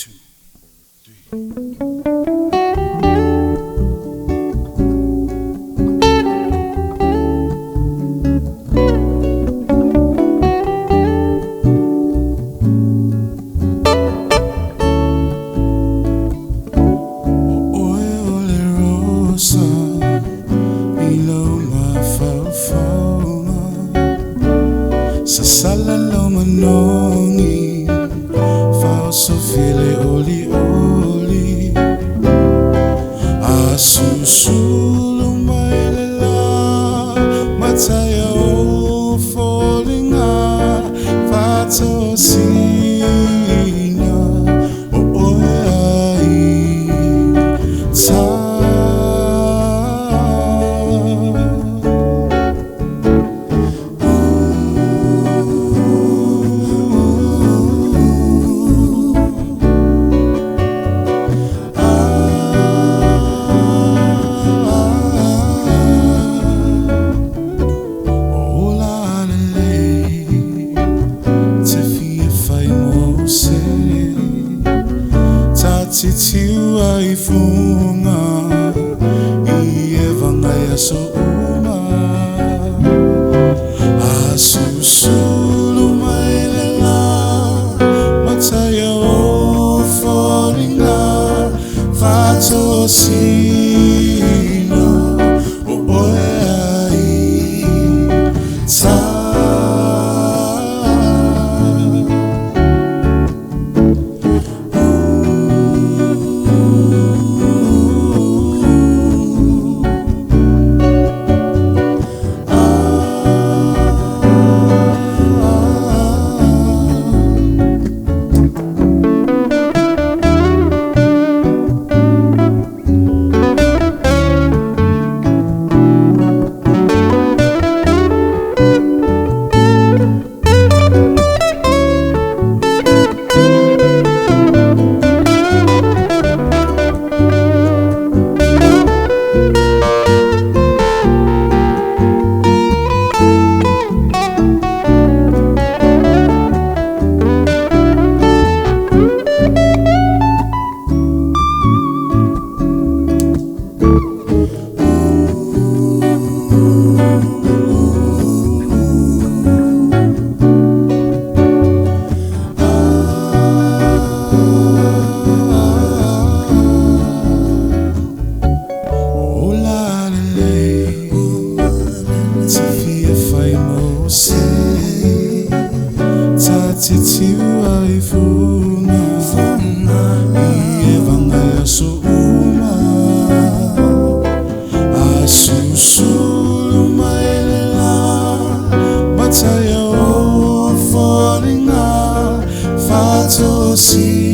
2, 3. Sa sala lo manongi falso file oli oli asusulu mailela mataya o fallinga fato sina o ai ta Titiwa ifunga ievanga ya so uma asusulu mailela mataya o fallinga fato sina o ai ta Titiwa ifunga ievanga ya so uma asusulu mailela mataya o fallinga fato si